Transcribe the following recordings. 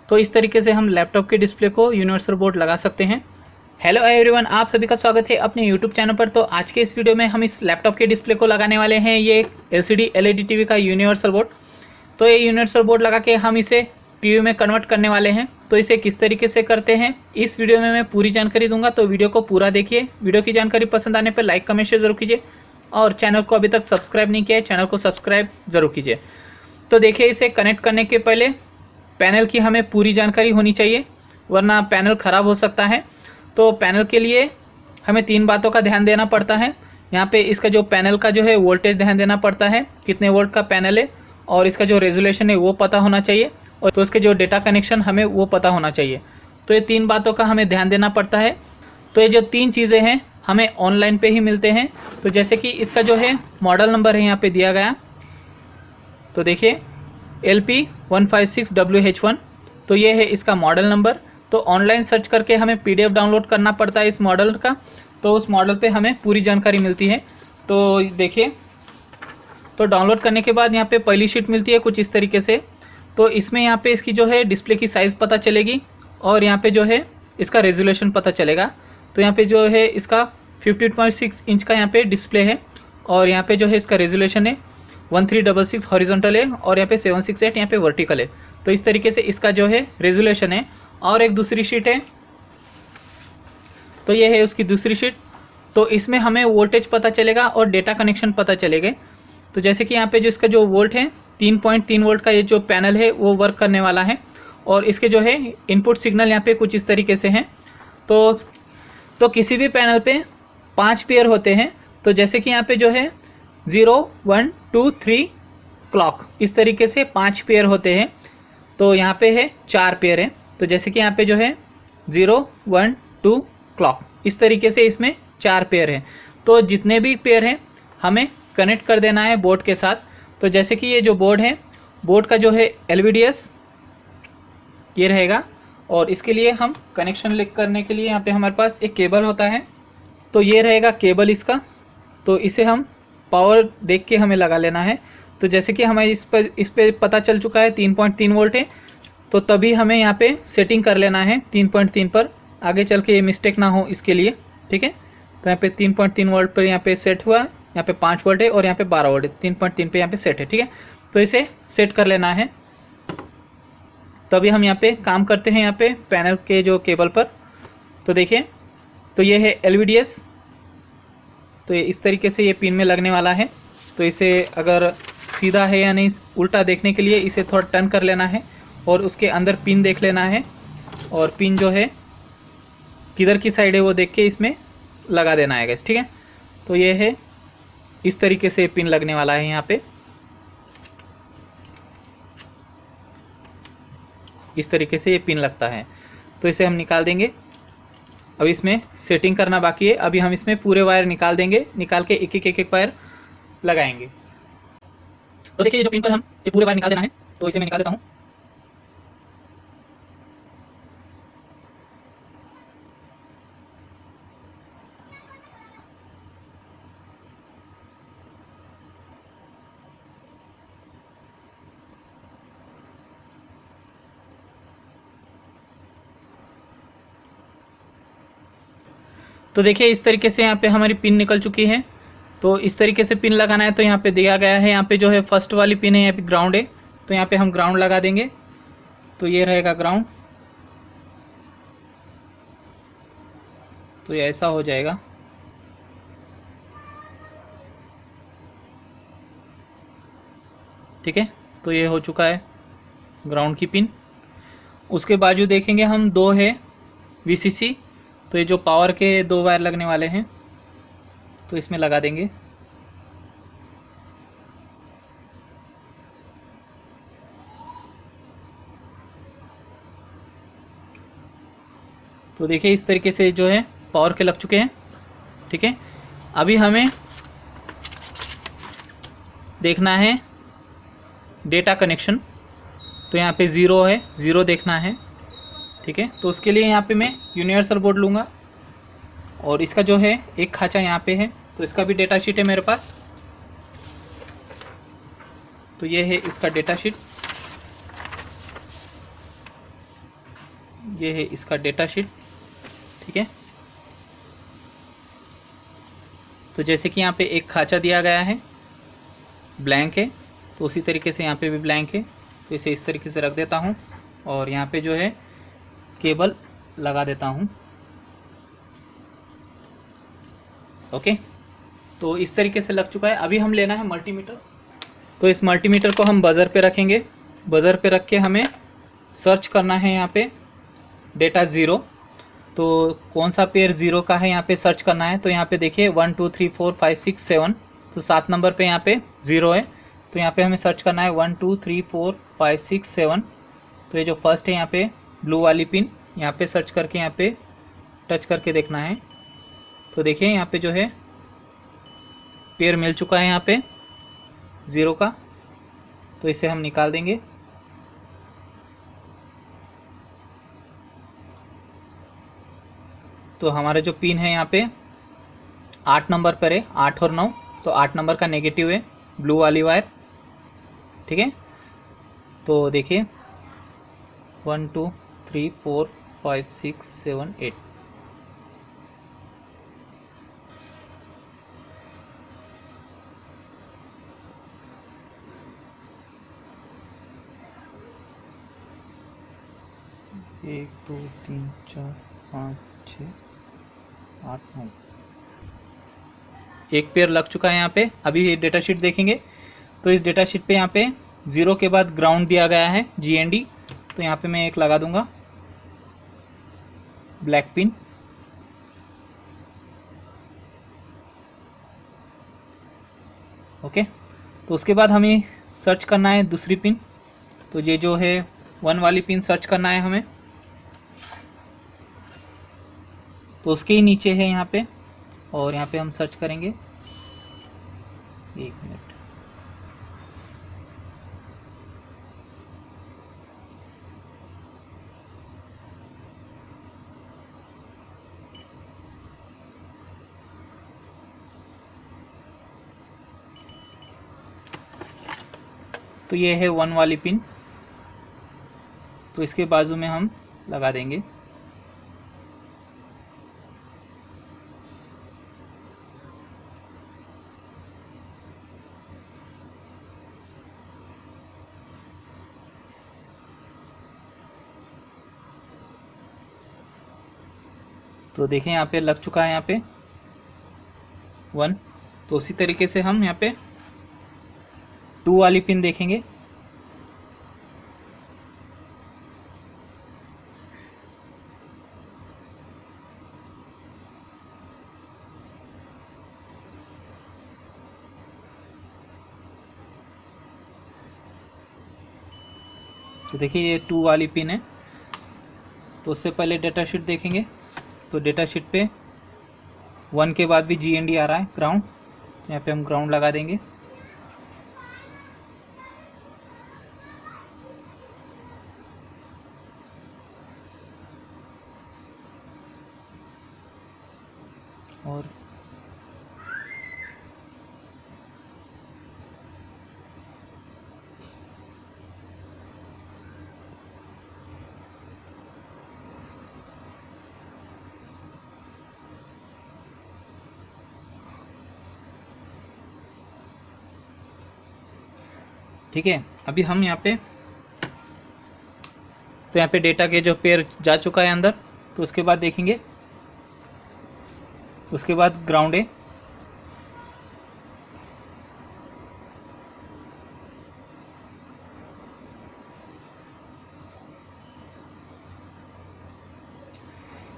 तो इस तरीके से हम लैपटॉप के डिस्प्ले को यूनिवर्सल बोर्ड लगा सकते हैं। हेलो एवरीवन, आप सभी का स्वागत है अपने यूट्यूब चैनल पर। तो आज के इस वीडियो में हम इस लैपटॉप के डिस्प्ले को लगाने वाले हैं ये LCD LED टीवी का यूनिवर्सल बोर्ड। तो ये यूनिवर्सल बोर्ड लगा के हम इसे टीवी में कन्वर्ट करने वाले हैं। तो इसे किस तरीके से करते हैं इस वीडियो में मैं पूरी जानकारी दूंगा, तो वीडियो को पूरा देखिए। वीडियो की जानकारी पसंद आने पर लाइक कमेंट शेयर जरूर कीजिए और चैनल को अभी तक सब्सक्राइब नहीं किया है चैनल को सब्सक्राइब जरूर कीजिए। तो देखिए, इसे कनेक्ट करने के पहले पैनल की हमें पूरी जानकारी होनी चाहिए, वरना पैनल ख़राब हो सकता है। तो पैनल के लिए हमें 3 बातों का ध्यान देना पड़ता है। यहाँ पे इसका जो पैनल का जो है वोल्टेज ध्यान देना पड़ता है, कितने वोल्ट का पैनल है, और इसका जो रेजोल्यूशन है वो पता होना चाहिए, और तो इसके जो डेटा कनेक्शन हमें वो पता होना चाहिए। तो ये 3 बातों का हमें ध्यान देना पड़ता है। तो ये जो 3 चीज़ें हैं हमें ऑनलाइन पे ही मिलते हैं। तो जैसे कि इसका जो है मॉडल नंबर है यहाँ पे दिया गया, तो देखिए LP156WH1, तो ये है इसका मॉडल नंबर। तो ऑनलाइन सर्च करके हमें PDF डाउनलोड करना पड़ता है इस मॉडल का, तो उस मॉडल पे हमें पूरी जानकारी मिलती है। तो देखिए, तो डाउनलोड करने के बाद यहाँ पे पहली शीट मिलती है कुछ इस तरीके से। तो इसमें यहाँ पे इसकी जो है डिस्प्ले की साइज़ पता चलेगी, और यहाँ पे जो है इसका रेजोल्यूशन पता चलेगा। तो यहाँ पे जो है इसका 15.6 इंच का यहाँ पे डिस्प्ले है, और यहाँ पे जो है इसका रेजोल्यूशन है 1366 हॉरिजॉन्टल है, और यहाँ पे 768 यहाँ पे वर्टिकल है। तो इस तरीके से इसका जो है रेजोल्यूशन है। और एक दूसरी शीट है, तो ये है उसकी दूसरी शीट। तो इसमें हमें वोल्टेज पता चलेगा और डेटा कनेक्शन पता चलेगा। तो जैसे कि यहाँ पे जो इसका जो वोल्ट है 3.3 वोल्ट का ये जो पैनल है वो वर्क करने वाला है, और इसके जो है इनपुट सिग्नल यहाँ पे कुछ इस तरीके से हैं। तो किसी भी पैनल पे 5 पेयर होते हैं। तो जैसे कि यहाँ पे जो है 0 1 2 3 क्लॉक, इस तरीके से 5 पेयर होते हैं। तो यहाँ पे है 4 पेयर हैं। तो जैसे कि यहाँ पे जो है 0 1 2 क्लॉक, इस तरीके से इसमें 4 पेयर हैं। तो जितने भी पेयर हैं हमें कनेक्ट कर देना है बोर्ड के साथ। तो जैसे कि ये जो बोर्ड है, बोर्ड का जो है LVDS ये रहेगा, और इसके लिए हम कनेक्शन लिंक करने के लिए यहाँ पे हमारे पास एक केबल होता है। तो ये रहेगा केबल इसका। तो इसे हम पावर देख के हमें लगा लेना है। तो जैसे कि हमें इस पे पता चल चुका है 3.3 वोल्ट है, तो तभी हमें यहाँ पे सेटिंग कर लेना है 3.3 पर, आगे चल के ये मिस्टेक ना हो इसके लिए, ठीक है। तो यहाँ पे 3.3 वोल्ट पर यहाँ पे सेट हुआ है, यहाँ पे 5 वोल्ट है और यहाँ पे 12 वोल्ट है, 3.3 पे यहाँ पे सेट है, ठीक है। तो इसे सेट कर लेना है। तभी हम यहाँ पे काम करते हैं यहाँ पे पैनल के जो केबल पर। तो देखिए, तो ये है LVDS। तो ये इस तरीके से ये पिन में लगने वाला है। तो इसे अगर सीधा है या नहीं उल्टा देखने के लिए इसे थोड़ा टर्न कर लेना है, और उसके अंदर पिन देख लेना है, और पिन जो है किधर की साइड है वो देख के इसमें लगा देना है गाइस, ठीक है। तो ये है इस तरीके से पिन लगने वाला है यहाँ पे, इस तरीके से ये पिन लगता है। तो इसे हम निकाल देंगे। अब इसमें सेटिंग करना बाकी है, अभी हम इसमें पूरे वायर निकाल देंगे, निकाल के एक एक वायर लगाएंगे। तो देखिए, ये जो पिन पर हम ये पूरे वायर निकाल देना है। तो इसे मैं निकाल देता हूँ। तो देखिए, इस तरीके से यहाँ पे हमारी पिन निकल चुकी है। तो इस तरीके से पिन लगाना है। तो यहाँ पे दिया गया है, यहाँ पे जो है फर्स्ट वाली पिन है यहाँ पे ग्राउंड है, तो यहाँ पे हम ग्राउंड लगा देंगे। तो ये रहेगा ग्राउंड। तो ये ऐसा हो जाएगा, ठीक है। तो ये हो चुका है ग्राउंड की पिन। उसके बाजू देखेंगे हम 2 है VCC। तो ये जो पावर के 2 वायर लगने वाले हैं, तो इसमें लगा देंगे। तो देखिए, इस तरीके से जो है पावर के लग चुके हैं, ठीक है। अभी हमें देखना है डेटा कनेक्शन। तो यहाँ पे 0 है, 0 देखना है, ठीक है। तो उसके लिए यहाँ पे मैं यूनिवर्सल बोर्ड लूँगा, और इसका जो है एक खाँचा यहाँ पे है, तो इसका भी डेटा शीट है मेरे पास। तो ये है इसका डेटा शीट। ये है इसका डेटा शीट। ठीक है, तो जैसे कि यहाँ पे एक खांचा दिया गया है, ब्लैंक है, तो उसी तरीके से यहाँ पे भी ब्लैंक है। तो इसे इस तरीके से रख देता हूँ और यहाँ पे जो है केबल लगा देता हूँ। ओके, तो इस तरीके से लग चुका है। अभी हम लेना है मल्टीमीटर। तो इस मल्टीमीटर को हम बज़र पे रखेंगे। बज़र पे रख के हमें सर्च करना है यहाँ पे डेटा ज़ीरो। तो कौन सा पेयर ज़ीरो का है यहाँ पे सर्च करना है। तो यहाँ पे देखिए 1 2 3 4 5 6 7, तो 7 नंबर पे यहाँ पे ज़ीरो है। तो यहाँ पे हमें सर्च करना है 1 2 3 4 5 6 7। तो ये जो फर्स्ट है यहाँ पे ब्लू वाली पिन, यहाँ पे सर्च करके यहाँ पे टच करके देखना है। तो देखिए यहाँ पे जो है पेयर मिल चुका है यहाँ पे ज़ीरो का। तो इसे हम निकाल देंगे। तो हमारा जो पिन है यहाँ पे 8 नंबर पर है, 8 और 9, तो 8 नंबर का नेगेटिव है ब्लू वाली वायर। ठीक है, तो देखिए 1 2 3 4 5 6 7 8। एक दो तीन चार पाँच छः 8 9, एक पेयर लग चुका है यहाँ पे। अभी ये डेटा शीट देखेंगे तो इस डेटा शीट पे यहाँ पे ज़ीरो के बाद ग्राउंड दिया गया है GND। तो यहाँ पे मैं एक लगा दूंगा ब्लैक पिन। ओके, तो उसके बाद हमें सर्च करना है दूसरी पिन। तो ये जो है 1 वाली पिन सर्च करना है हमें। तो उसके ही नीचे है यहाँ पे, और यहाँ पे हम सर्च करेंगे। 1 मिनट। तो ये है 1 वाली पिन, तो इसके बाजू में हम लगा देंगे। तो देखें यहाँ पे लग चुका है यहाँ पे 1। तो उसी तरीके से हम यहाँ पे 2 वाली पिन देखेंगे। तो देखिए ये 2 वाली पिन है। तो उससे पहले डेटा शीट देखेंगे। तो डेटा शीट पे 1 के बाद भी GND आ रहा है ग्राउंड। तो यहाँ पे हम ग्राउंड लगा देंगे। और ठीक है, अभी हम यहाँ पे, तो यहाँ पे डेटा के जो पेयर जा चुका है अंदर। तो उसके बाद देखेंगे, उसके बाद ग्राउंड है।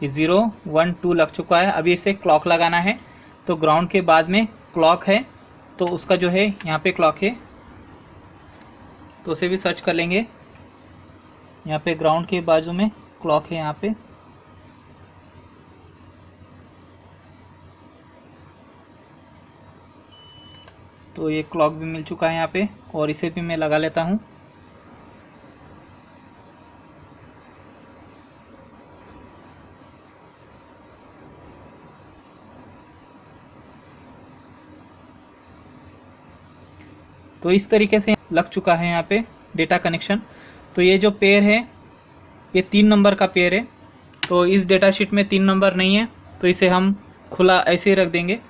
ये 0 1 2 लग चुका है। अभी इसे क्लॉक लगाना है। तो ग्राउंड के बाद में क्लॉक है, तो उसका जो है यहाँ पे क्लॉक है, तो उसे भी सर्च कर लेंगे। यहाँ पे ग्राउंड के बाजू में क्लॉक है यहाँ पे। तो ये क्लॉक भी मिल चुका है यहाँ पे, और इसे भी मैं लगा लेता हूँ। तो इस तरीके से लग चुका है यहाँ पे डेटा कनेक्शन। तो ये जो पेयर है ये 3 नंबर का पेयर है, तो इस डेटा शीट में 3 नंबर नहीं है, तो इसे हम खुला ऐसे ही रख देंगे।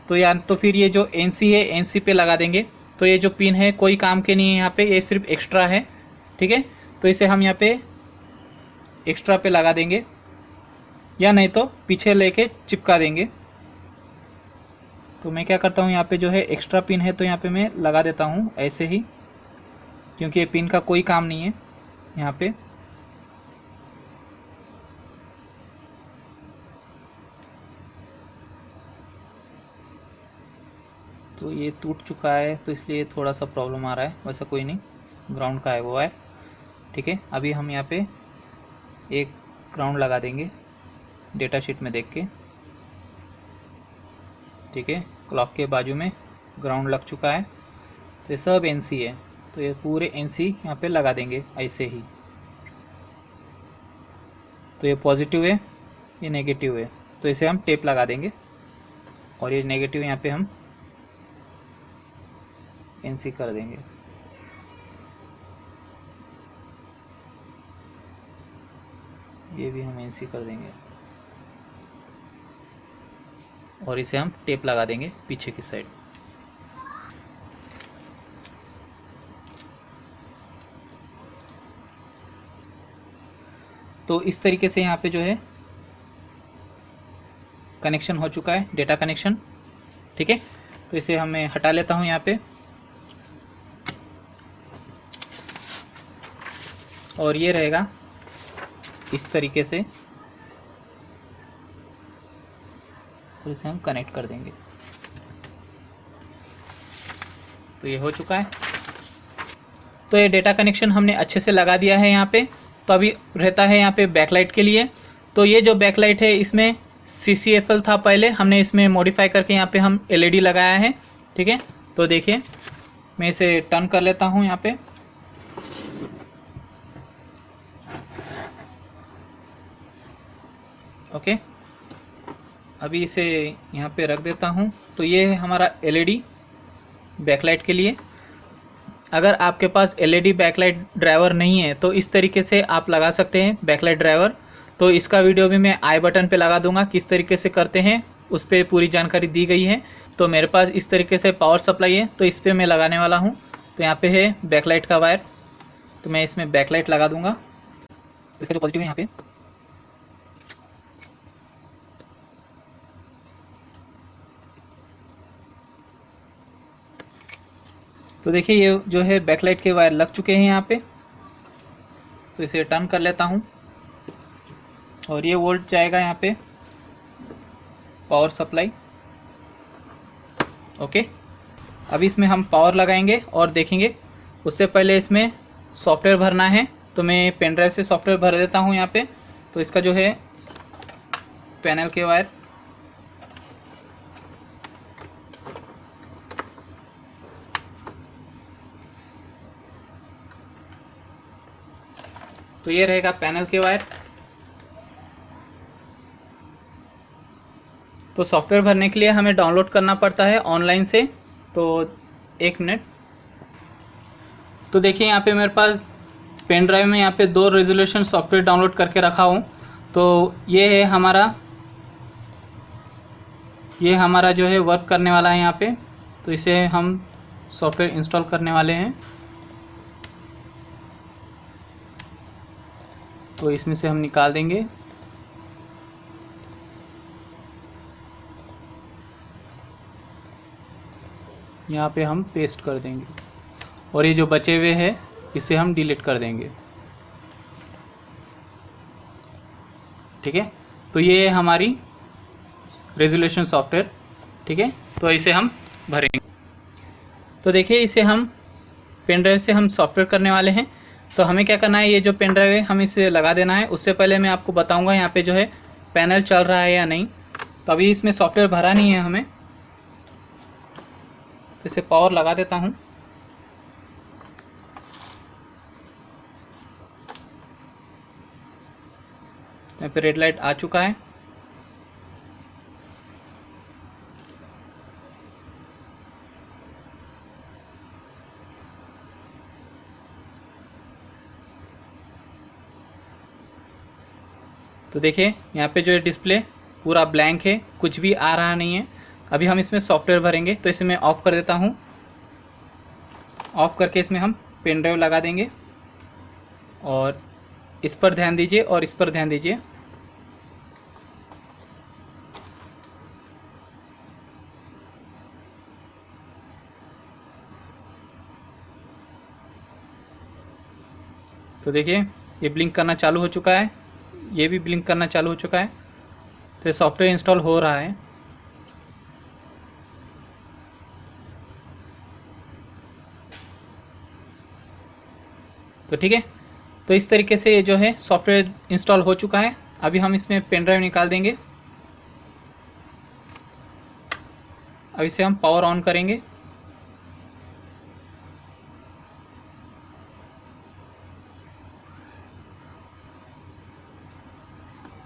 तो या तो फिर ये जो NC है NC पे लगा देंगे। तो ये जो पिन है कोई काम के नहीं है यहाँ पे, ये सिर्फ एक्स्ट्रा है, ठीक है। तो इसे हम यहाँ पे एक्स्ट्रा पे लगा देंगे, या नहीं तो पीछे लेके चिपका देंगे। तो मैं क्या करता हूँ, यहाँ पे जो है एक्स्ट्रा पिन है तो यहाँ पे मैं लगा देता हूँ ऐसे ही, क्योंकि ये पिन का कोई काम नहीं है यहाँ पे। तो ये टूट चुका है तो इसलिए थोड़ा सा प्रॉब्लम आ रहा है, वैसा कोई नहीं, ग्राउंड का है वो है, ठीक है। अभी हम यहाँ पे एक ग्राउंड लगा देंगे डेटा शीट में देख के, ठीक है। क्लॉक के बाजू में ग्राउंड लग चुका है, तो ये सब NC है, तो ये पूरे NC यहाँ पे लगा देंगे ऐसे ही। तो ये पॉजिटिव है, ये नेगेटिव है, तो इसे हम टेप लगा देंगे, और ये नेगेटिव यहाँ पे हम NC कर देंगे। ये भी हम NC कर देंगे, और इसे हम टेप लगा देंगे पीछे की साइड। तो इस तरीके से यहाँ पे जो है कनेक्शन हो चुका है, डेटा कनेक्शन, ठीक है। तो इसे हमें हटा लेता हूँ यहाँ पे, और ये रहेगा इस तरीके से, और इसे हम कनेक्ट कर देंगे। तो ये हो चुका है। तो ये डेटा कनेक्शन हमने अच्छे से लगा दिया है यहाँ पे। तो अभी रहता है यहाँ पे बैकलाइट के लिए। तो ये जो बैकलाइट है इसमें CCFL था पहले, हमने इसमें मॉडिफाई करके यहाँ पे हम LED लगाया है, ठीक है। तो देखिए मैं इसे टर्न कर लेता हूँ यहाँ पे, ओके। अभी इसे यहाँ पे रख देता हूँ। तो ये है हमारा LED बैकलाइट के लिए। अगर आपके पास LED बैकलाइट ड्राइवर नहीं है तो इस तरीके से आप लगा सकते हैं बैकलाइट ड्राइवर। तो इसका वीडियो भी मैं आई बटन पे लगा दूंगा, किस तरीके से करते हैं उस पर पूरी जानकारी दी गई है। तो मेरे पास इस तरीके से पावर सप्लाई है, तो इस पर मैं लगाने वाला हूँ। तो यहाँ पे है बैकलाइट का वायर, तो मैं इसमें बैकलाइट लगा दूंगा। तो इसका जो पॉजिटिव है यहाँ पे, तो देखिए ये जो है बैकलाइट के वायर लग चुके हैं यहाँ पे। तो इसे टर्न कर लेता हूँ, और ये वोल्ट जाएगा यहाँ पे पावर सप्लाई, ओके। अभी इसमें हम पावर लगाएंगे और देखेंगे। उससे पहले इसमें सॉफ्टवेयर भरना है, तो मैं पेन ड्राइव से सॉफ्टवेयर भर देता हूँ यहाँ पे। तो इसका जो है पैनल के वायर, तो ये रहेगा पैनल के वायर। तो सॉफ्टवेयर भरने के लिए हमें डाउनलोड करना पड़ता है ऑनलाइन से। तो 1 मिनट। तो देखिए यहाँ पे मेरे पास पेन ड्राइव में यहाँ पे 2 रेजोल्यूशन सॉफ्टवेयर डाउनलोड करके रखा हूँ। तो ये है हमारा जो है वर्क करने वाला है यहाँ पे। तो इसे हम सॉफ्टवेयर इंस्टॉल करने वाले हैं। तो इसमें से हम निकाल देंगे। यहाँ पे हम पेस्ट कर देंगे, और ये जो बचे हुए हैं इसे हम डिलीट कर देंगे, ठीक है। तो ये है हमारी रेजोल्यूशन सॉफ्टवेयर, ठीक है। तो इसे हम भरेंगे। तो देखिए इसे हम पेन ड्राइव से हम सॉफ्टवेयर करने वाले हैं। तो हमें क्या करना है, ये जो पेन ड्राइव है हम इसे लगा देना है। उससे पहले मैं आपको बताऊंगा यहाँ पे जो है पैनल चल रहा है या नहीं। तो अभी इसमें सॉफ्टवेयर भरा नहीं है हमें, तो इसे पावर लगा देता हूँ। यहाँ पे रेड लाइट आ चुका है। तो देखिए यहाँ पे जो है डिस्प्ले पूरा ब्लैंक है, कुछ भी आ रहा नहीं है। अभी हम इसमें सॉफ्टवेयर भरेंगे, तो इसे मैं ऑफ़ कर देता हूँ। ऑफ़ करके इसमें हम पेन ड्राइव लगा देंगे और इस पर ध्यान दीजिए और इस पर ध्यान दीजिए। तो देखिए ये ब्लिंक करना चालू हो चुका है, ये भी ब्लिंक करना चालू हो चुका है। तो सॉफ्टवेयर इंस्टॉल हो रहा है। तो ठीक है, तो इस तरीके से ये जो है सॉफ्टवेयर इंस्टॉल हो चुका है। अभी हम इसमें पेन ड्राइव निकाल देंगे। अब इसे हम पावर ऑन करेंगे।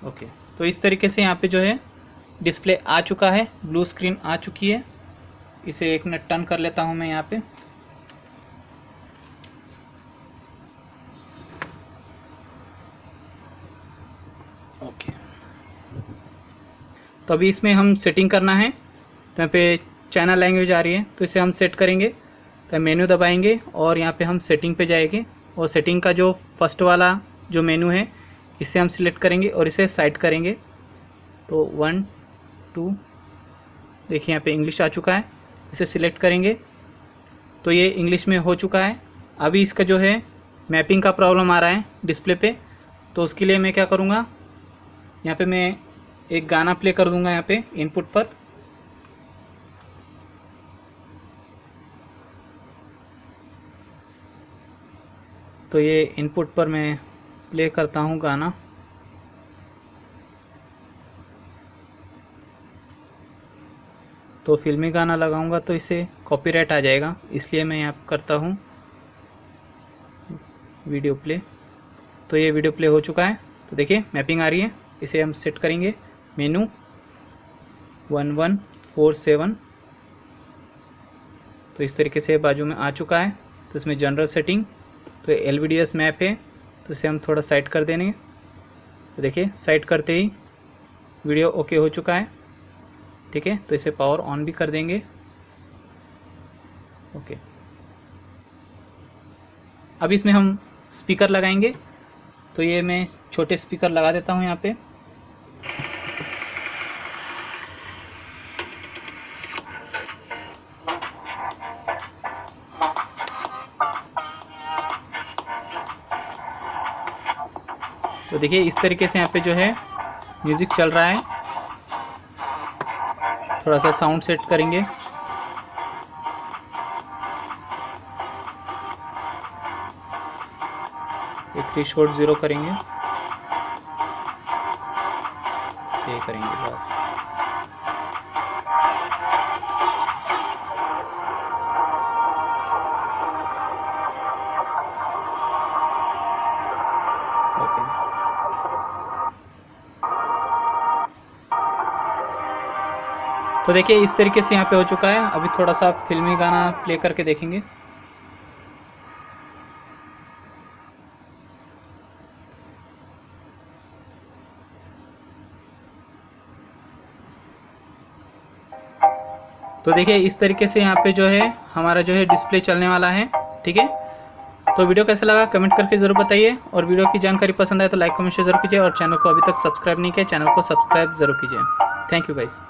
ओके, तो इस तरीके से यहाँ पे जो है डिस्प्ले आ चुका है, ब्लू स्क्रीन आ चुकी है। इसे एक मिनट टर्न कर लेता हूँ मैं यहाँ पे। ओके, तो अभी इसमें हम सेटिंग करना है। तो यहाँ पे चैनल लैंग्वेज आ रही है, तो इसे हम सेट करेंगे। तो मेन्यू दबाएंगे और यहाँ पे हम सेटिंग पे जाएंगे और सेटिंग का जो फर्स्ट वाला जो मेन्यू है इसे हम सिलेक्ट करेंगे और इसे साइड करेंगे। तो 1 2 देखिए यहाँ पे इंग्लिश आ चुका है, इसे सिलेक्ट करेंगे तो ये इंग्लिश में हो चुका है। अभी इसका जो है मैपिंग का प्रॉब्लम आ रहा है डिस्प्ले पे, तो उसके लिए मैं क्या करूँगा, यहाँ पे मैं एक गाना प्ले कर दूँगा यहाँ पे इनपुट पर। तो ये इनपुट पर मैं प्ले करता हूँ गाना। तो फिल्मी गाना लगाऊंगा तो इसे कॉपीराइट आ जाएगा, इसलिए मैं यहाँ करता हूँ वीडियो प्ले। तो ये वीडियो प्ले हो चुका है। तो देखिए मैपिंग आ रही है, इसे हम सेट करेंगे। मेनू 1147। तो इस तरीके से बाजू में आ चुका है। तो इसमें जनरल सेटिंग, तो LVDS मैप है, तो इसे हम थोड़ा साइड कर देंगे। तो देखिए साइड करते ही वीडियो ओके हो चुका है। ठीक है, तो इसे पावर ऑन भी कर देंगे। ओके, अब इसमें हम स्पीकर लगाएंगे। तो ये मैं छोटे स्पीकर लगा देता हूँ यहाँ पे। तो देखिए इस तरीके से यहाँ पे जो है म्यूज़िक चल रहा है। थोड़ा सा साउंड सेट करेंगे। एक थ्रेशोल्ड 0 करेंगे, ये करेंगे बस। ओके, तो देखिए इस तरीके से यहाँ पे हो चुका है। अभी थोड़ा सा फिल्मी गाना प्ले करके देखेंगे। तो देखिए इस तरीके से यहाँ पे जो है हमारा जो है डिस्प्ले चलने वाला है। ठीक है, तो वीडियो कैसा लगा कमेंट करके ज़रूर बताइए, और वीडियो की जानकारी पसंद आए तो लाइक कमेंट शेयर जरूर कीजिए, और चैनल को अभी तक सब्सक्राइब नहीं किया चैनल को सब्सक्राइब जरूर कीजिए। Thank you guys.